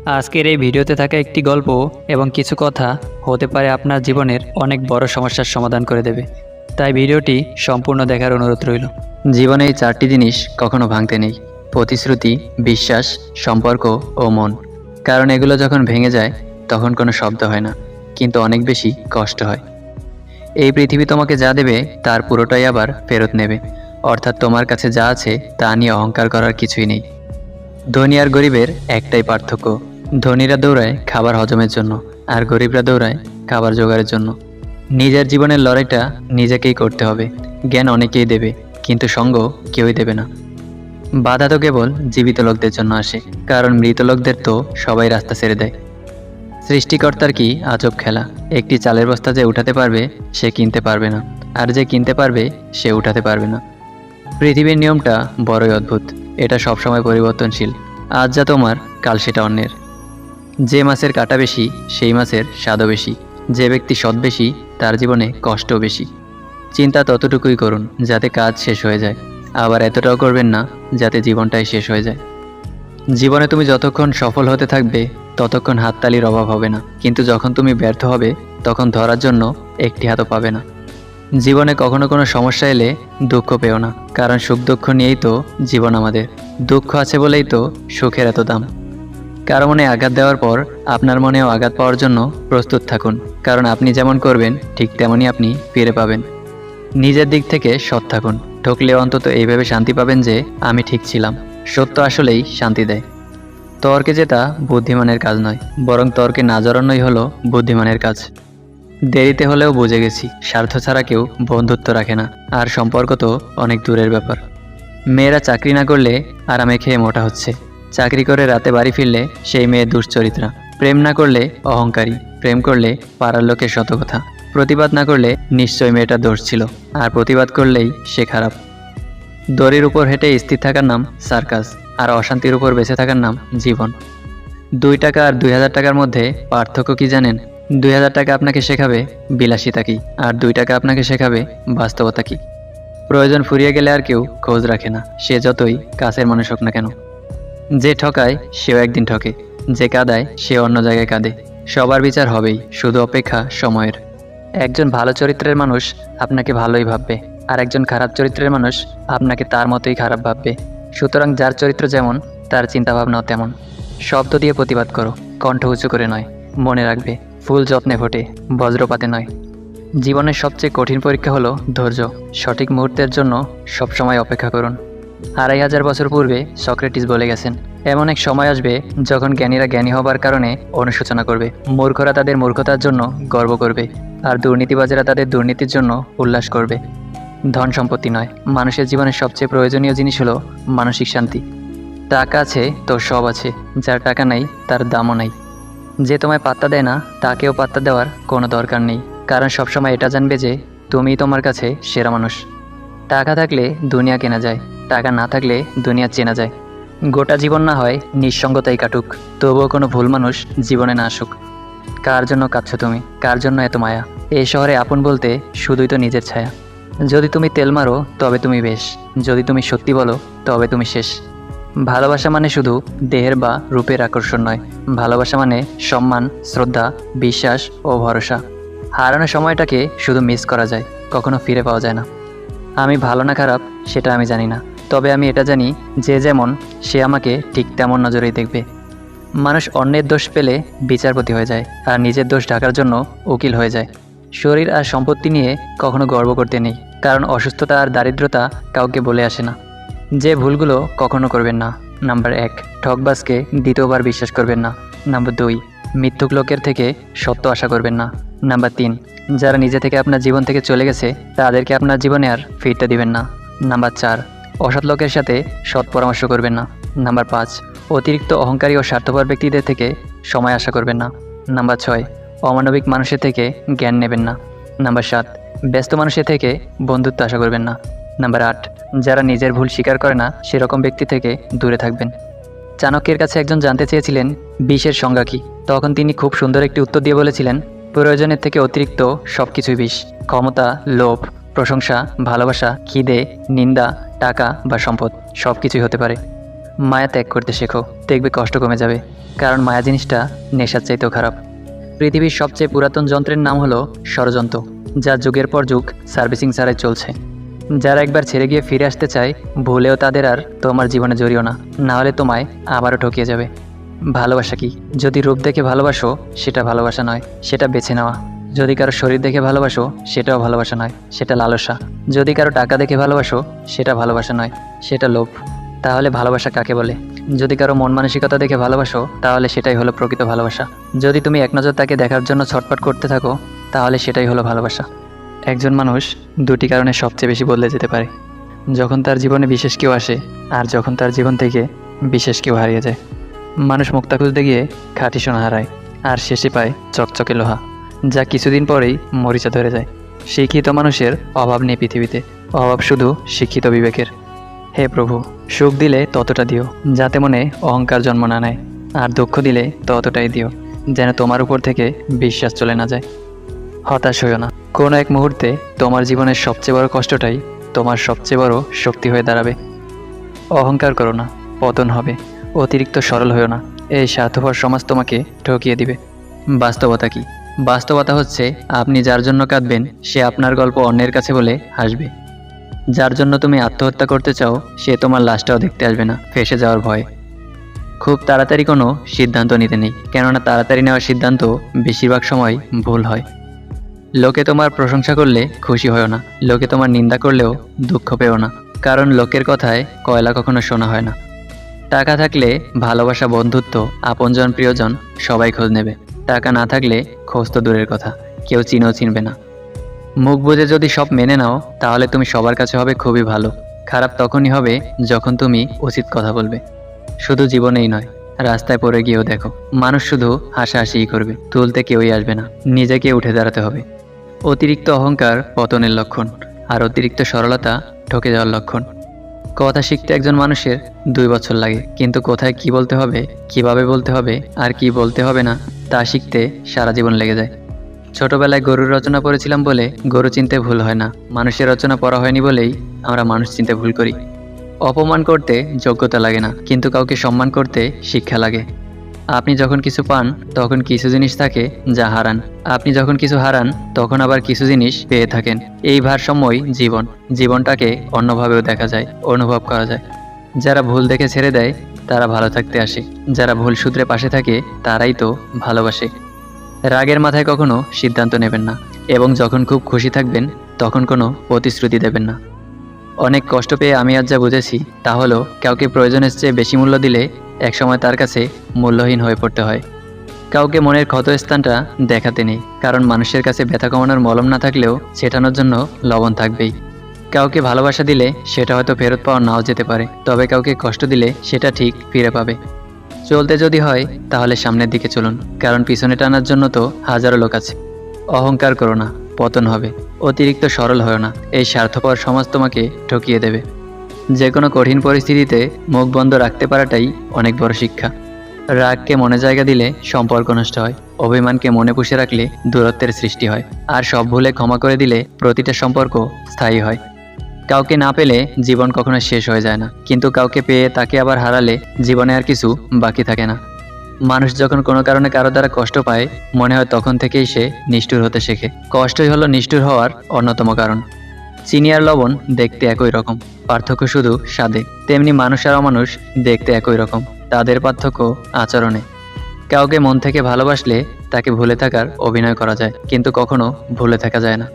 আজকের এই ভিডিওতে থাকা একটি গল্প এবং কিছু কথা হতে পারে আপনার জীবনের অনেক বড় সমস্যার সমাধান করে দেবে। তাই ভিডিওটি সম্পূর্ণ দেখার অনুরোধ রইল। জীবনে এই চারটি জিনিস কখনো ভাঙতে নেই: প্রতিশ্রুতি, বিশ্বাস, সম্পর্ক ও মন। কারণ এগুলো যখন ভেঙে যায় তখন কোনো শব্দ হয় না, কিন্তু অনেক বেশি কষ্ট হয়। এই পৃথিবী তোমাকে যা দেবে তার পুরোটাই আবার ফেরত নেবে, অর্থাৎ তোমার কাছে যা আছে তা নিয়ে অহংকার করার কিছুই নেই। ধনী আর গরিবের একটাই পার্থক্য: ধনীরা দৌড়ায় খাবার হজমের জন্য, আর গরিবরা দৌড়ায় খাবার জোগাড়ের জন্য। নিজের জীবনের লড়াইটা নিজেকেই করতে হবে। জ্ঞান অনেকেই দেবে, কিন্তু সঙ্গ কেউই দেবে না। বাধা তো কেবল জীবিত লোকদের জন্য আসে, কারণ মৃত লোকদের তো সবাই রাস্তা ছেড়ে দেয়। সৃষ্টিকর্তার কি আজব খেলা! একটি চালের বস্তা যে উঠাতে পারবে সে কিনতে পারবে না, আর যে কিনতে পারবে সে উঠাতে পারবে না। পৃথিবীর নিয়মটা বড়ই অদ্ভুত। এটা সবসময় পরিবর্তনশীল। আজ যা তোমার, কাল সেটা অন্যের। যে মাছের কাঁটা বেশি সেই মাছের স্বাদও বেশি। যে ব্যক্তি সৎ বেশি তার জীবনে কষ্টও বেশি। চিন্তা ততটুকুই করুন যাতে কাজ শেষ হয়ে যায়, আবার এতটাও করবেন না যাতে জীবনটাই শেষ হয়ে যায়। জীবনে তুমি যতক্ষণ সফল হতে থাকবে ততক্ষণ হাততালির অভাব হবে না, কিন্তু যখন তুমি ব্যর্থ হবে তখন ধরার জন্য একটি হাতও পাবে না। জীবনে কখনো কোনো সমস্যা এলে দুঃখ পেও না, কারণ সুখ দুঃখ নিয়েই তো জীবন আমাদের। দুঃখ আছে বলেই তো সুখের এত দাম। কারো মনে আঘাত দেওয়ার পর আপনার মনেও আঘাত পাওয়ার জন্য প্রস্তুত থাকুন, কারণ আপনি যেমন করবেন ঠিক তেমনই আপনি ফিরে পাবেন। নিজের দিক থেকে সৎ থাকুন, ঠকলেও অন্তত এইভাবে শান্তি পাবেন যে আমি ঠিক ছিলাম। সত্য আসলেই শান্তি দেয়। তর্কে জেতা বুদ্ধিমানের কাজ নয়, বরং তর্কে না জড়ানোই হলো বুদ্ধিমানের কাজ। দেরিতে হলেও বুঝে গেছি, স্বার্থ ছাড়া কেউ বন্ধুত্ব রাখে না, আর সম্পর্ক তো অনেক দূরের ব্যাপার। মেয়েরা চাকরি না করলে আরামে খেয়ে মোটা হচ্ছে, চাকরি করে রাতে বাড়ি ফিরলে সেই মেয়ে দুশ্চরিত্রা। প্রেম না করলে অহংকারী, প্রেম করলে পাড়ার লোকের শত কথা। প্রতিবাদ না করলে নিশ্চয় মেয়েটার দোষ ছিল, আর প্রতিবাদ করলেই সে খারাপ। দড়ির উপর হেঁটে স্থির থাকার নাম সার্কাস, আর অশান্তির উপর বেঁচে থাকার নাম জীবন। 2 টাকা আর 2000 টাকার মধ্যে পার্থক্য কি জানেন? 2000 টাকা আপনাকে শেখাবে বিলাসিতা কি, আর 2 টাকা আপনাকে শেখাবে বাস্তবতা কি। প্রয়োজন ফুরিয়ে গেলে আর কেউ খোঁজ রাখে না, সে যতই কাছের মানুষ হোক না কেন। যে ঠকায় সেও একদিন ঠকে, যে কাঁদায় সে অন্য জায়গায় কাঁদে। সবার বিচার হবেই, শুধু অপেক্ষা সময়ের। একজন ভালো চরিত্রের মানুষ আপনাকে ভালোই ভাববে, আর একজন খারাপ চরিত্রের মানুষ আপনাকে তার মতোই খারাপ ভাববে। সুতরাং যার চরিত্র যেমন তার চিন্তাভাবনাও তেমন। শব্দ দিয়ে প্রতিবাদ করো, কণ্ঠ উঁচু করে নয়। মনে রাখবে, ফুল যত্নে ফোটে, বজ্রপাতে নয়। জীবনের সবচেয়ে কঠিন পরীক্ষা হলো ধৈর্য। সঠিক মুহূর্তের জন্য সবসময় অপেক্ষা করুন। 2500 বছর পূর্বে সক্রেটিস বলে গেছেন, এমন এক সময় আসবে যখন জ্ঞানীরা জ্ঞানী হবার কারণে অনুশোচনা করবে, মূর্খরা তাদের মূর্খতার জন্য গর্ব করবে, আর দুর্নীতিবাজেরা তাদের দুর্নীতির জন্য উল্লাস করবে। ধন সম্পত্তি নয়, মানুষের জীবনের সবচেয়ে প্রয়োজনীয় জিনিস হলো মানসিক শান্তি। টাকা আছে তো সব আছে, যার টাকা নাই তার দামও নাই। যে তোমায় পাত্তা দেয় না তাকেও পাত্তা দেওয়ার কোনো দরকার নেই, কারণ সবসময় এটা জানবে যে তুমিই তোমার কাছে সেরা মানুষ। টাকা থাকলে দুনিয়া কেনা যায়, টাকা না থাকলে দুনিয়া চেনা যায়। গোটা জীবন না হয় নিঃসঙ্গতাই কাটুক, তবুও কোনো ভুল মানুষ জীবনে না আসুক। কার জন্য কাঁদছো তুমি? কার জন্য এত মায়া? এই শহরে আপন বলতে শুধুই তো নিজের ছায়া। যদি তুমি তেল মারো তবে তুমি বেশ, যদি তুমি সত্যি বলো তবে তুমি শেষ। ভালোবাসা মানে শুধু দেহের বা রূপের আকর্ষণ নয়, ভালোবাসা মানে সম্মান, শ্রদ্ধা, বিশ্বাস ও ভরসা। হারানো সময়টাকে শুধু মিস করা যায়, কখনো ফিরে পাওয়া যায় না। আমি ভালো না খারাপ সেটা আমি জানি না, তবে আমি এটা জানি যে যেমন সে আমাকে ঠিক তেমন নজরেই দেখবে। মানুষ অন্যের দোষ পেলে বিচারপতি হয়ে যায়, আর নিজের দোষ ঢাকার জন্য উকিল হয়ে যায়। শরীর আর সম্পত্তি নিয়ে কখনো গর্ব করতে নেই, কারণ অসুস্থতা আর দারিদ্রতা কাউকে বলে আসে না। যে ভুলগুলো কখনো করবেন না: নাম্বার 1, ঠকবাজকে দ্বিতীয়বার বিশ্বাস করবেন না। নাম্বার 2, মিথ্যুক লোকের থেকে সত্য আশা করবেন না। নাম্বার 3, যারা নিজে থেকে আপনার জীবন থেকে চলে গেছে তাদেরকে আপনার জীবনে আর ফিরতে দিবেন না। নাম্বার 4, অসৎ লোকের সাথে সৎ পরামর্শ করবেন না। নাম্বার 5, অতিরিক্ত অহংকারী ও স্বার্থপর ব্যক্তিদের থেকে সময় আশা করবেন না। নাম্বার 6, অমানবিক মানুষের থেকে জ্ঞান নেবেন না। নাম্বার 7, ব্যস্ত মানুষের থেকে বন্ধুত্ব আশা করবেন না। নাম্বার 8, যারা নিজের ভুল স্বীকার করে না সেরকম ব্যক্তি থেকে দূরে থাকবেন। চাণক্যের কাছে একজন জানতে চেয়েছিলেন বিষের সংজ্ঞা কী। তখন তিনি খুব সুন্দর একটি উত্তর দিয়ে বলেছিলেন, প্রয়োজনের থেকে অতিরিক্ত সব কিছুই বিষ। ক্ষমতা, লোভ, প্রশংসা, ভালোবাসা, খিদে, নিন্দা, টাকা বা সম্পদ সব কিছুই হতে পারে। মায়া ত্যাগ করতে শেখো, দেখবে কষ্ট কমে যাবে। কারণ মায়া জিনিসটা নেশার চাইতেও খারাপ। পৃথিবীর সবচেয়ে পুরাতন যন্ত্রের নাম হলো ষড়যন্ত্র, যা যুগের পর যুগ সার্ভিসিং ছাড়াই চলছে। যারা একবার ছেড়ে গিয়ে ফিরে আসতে চায়, ভুলেও তাদের আর তোমার জীবনে জড়িও না, না হলে তোমায় আবারও ঠকিয়ে যাবে। ভালোবাসা কি? যদি রূপ দেখে ভালোবাসো, সেটা ভালোবাসা নয়, সেটা বেছে নেওয়া। যদি কারো শরীর দেখে ভালোবাসো, সেটাও ভালোবাসা নয়, সেটা লালসা। যদি কারো টাকা দেখে ভালোবাসো, সেটা ভালোবাসা নয়, সেটা লোভ। তাহলে ভালোবাসা কাকে বলে? যদি কারো মন মানসিকতা দেখে ভালোবাসো, তাহলে সেটাই হলো প্রকৃত ভালোবাসা। যদি তুমি এক নজর তাকে দেখার জন্য ছটফট করতে থাকো, তাহলে সেটাই হলো ভালোবাসা। একজন মানুষ দুটি কারণে সবচেয়ে বেশি বদলে যেতে পারে: যখন তার জীবনে বিশেষ কেউ আসে, আর যখন তার জীবন থেকে বিশেষ কেউ হারিয়ে যায়। মানুষ মুক্তা খুঁজতে গিয়ে খাঁটি সোনা হারায়, আর শেষে পায় চকচকে লোহা, যা কিছুদিন পরেই মরিচা ধরে যায়। শিক্ষিত মানুষের অভাব নেই পৃথিবীতে, অভাব শুধু শিক্ষিত বিবেকের। হে প্রভু, সুখ দিলে ততটা দিও যাতে মনে অহংকার জন্ম না নেয়, আর দুঃখ দিলে ততটাই দিও যেন তোমার উপর থেকে বিশ্বাস চলে না যায়। হতাশ হইও না, কোনো এক মুহূর্তে তোমার জীবনের সবচেয়ে বড় কষ্টটাই তোমার সবচেয়ে বড় শক্তি হয়ে দাঁড়াবে। অহংকার করো না, পতন হবে। অতিরিক্ত সরল হইও না, এই স্বার্থপর সমাজ তোমাকে ঠকিয়ে দিবে। বাস্তবতা কি? বাস্তবতা হচ্ছে, আপনি যার জন্য কাঁদবেন, সে আপনার গল্প অন্যের কাছে বলে হাসবে। যার জন্য তুমি আত্মহত্যা করতে চাও, সে তোমার লাশটাও দেখতে আসবে না, ফেঁসে যাওয়ার ভয়ে। খুব তাড়াতাড়ি কোনো সিদ্ধান্ত নিতে নেই, কেননা তাড়াতাড়ি নেওয়ার সিদ্ধান্ত বেশিরভাগ সময় ভুল হয়। লোকে তোমার প্রশংসা করলে খুশি হও না, লোকে তোমার নিন্দা করলেও দুঃখ পেও না, কারণ লোকের কথায় কয়লা কখনো শোনা হয় না। টাকা থাকলে ভালোবাসা, বন্ধুত্ব, আপনজন, প্রিয়জন সবাই খোঁজ নেবে। টাকা না থাকলে খোঁজ তো দূরের কথা, কেউ চিনেও চিনবে না। মুখ বুজে যদি সব মেনে নাও, তাহলে তুমি সবার কাছে হবে খুবই ভালো। খারাপ তখনই হবে যখন তুমি উচিত কথা বলবে। শুধু জীবনেই নয়, রাস্তায় পড়ে গিয়েও দেখো, মানুষ শুধু হাসাহাসিই করবে, তুলতে কেউই আসবে না। নিজেকে উঠে দাঁড়াতে হবে। অতিরিক্ত অহংকার পতনের লক্ষণ, আর অতিরিক্ত সরলতা ঠকে যাওয়ার লক্ষণ। কথা শিখতে একজন মানুষের 2 বছর লাগে, কিন্তু কোথায় কি বলতে হবে, কিভাবে বলতে হবে, আর কি বলতে হবে না, তা শিখতে সারা জীবন লেগে যায়। ছোটবেলায় গরুর রচনা পড়েছিলাম বলে গরু চিনতে ভুল হয় না, মানুষের রচনা পড়া হয়নি বলেই আমরা মানুষ চিনতে ভুল করি। অপমান করতে যোগ্যতা লাগে না, কিন্তু কাউকে সম্মান করতে শিক্ষা লাগে। আপনি যখন কিছু পান, তখন কিছু জিনিস থাকে যা হারান। আপনি যখন কিছু হারান, তখন আবার কিছু জিনিস পেয়ে থাকেন। এই ভারসাম্যই জীবন। জীবনটাকে অন্যভাবেও দেখা যায়, অনুভব করা যায়। যারা ভুল দেখে ছেড়ে দেয়, তারা ভালো থাকতে আসে। যারা ভুল সূত্রে পাশে থাকে, তারাই তো ভালোবাসে। রাগের মাথায় কখনো সিদ্ধান্ত নেবেন না, এবং যখন খুব খুশি থাকবেন, তখন কোনো প্রতিশ্রুতি দেবেন না। অনেক কষ্ট পেয়ে আমি আজ যা বুঝেছি, তা হলো কাউকে প্রয়োজনের চেয়ে বেশি মূল্য দিলে একসময় তার কাছে মূল্যহীন হয়ে পড়তে হয়। কাউকে মনের ক্ষতস্থানটা দেখাতে নেই, কারণ মানুষের কাছে ব্যথা কমানোর মলম না থাকলেও ছেটানোর জন্য লবণ থাকবেই। কাউকে ভালোবাসা দিলে সেটা হয়তো ফেরত পাওয়া নাও যেতে পারে, তবে কাউকে কষ্ট দিলে সেটা ঠিক ফিরে পাবে। চলতে যদি হয়, তাহলে সামনের দিকে চলুন, কারণ পিছনে টানার জন্য তো হাজারো লোক আছে। অহংকার করো না, পতন হবে। অতিরিক্ত সরল হয় না, এই স্বার্থপর সমাজ তোমাকে ঠকিয়ে দেবে। যে কোনো কঠিন পরিস্থিতিতে মুখ বন্ধ রাখতে পারাটাই অনেক বড় শিক্ষা। রাগকে মনে জায়গা দিলে সম্পর্ক নষ্ট হয়, অভিমানকে মনে পুষে রাখলে দূরত্বের সৃষ্টি হয়, আর সব ভুলে ক্ষমা করে দিলে প্রতিটা সম্পর্ক স্থায়ী হয়। কাউকে না পেলে জীবন কখনো শেষ হয়ে যায় না, কিন্তু কাউকে পেয়ে তাকে আবার হারালে জীবনে আর কিছু বাকি থাকে না। মানুষ যখন কোনো কারণে কারো দ্বারা কষ্ট পায়, মনে হয় তখন থেকেই সে নিষ্ঠুর হতে শেখে। কষ্টই হলো নিষ্ঠুর হওয়ার অন্যতম কারণ। চিনি আর লবণ দেখতে একই রকম, পার্থক্য শুধু স্বাদে। তেমনি মানুষ আর অমানুষ দেখতে একই রকম, তাদের পার্থক্য আচরণে। কাউকে মন থেকে ভালোবাসলে তাকে ভুলে থাকার অভিনয় করা যায়, কিন্তু কখনো ভুলে থাকা যায় না।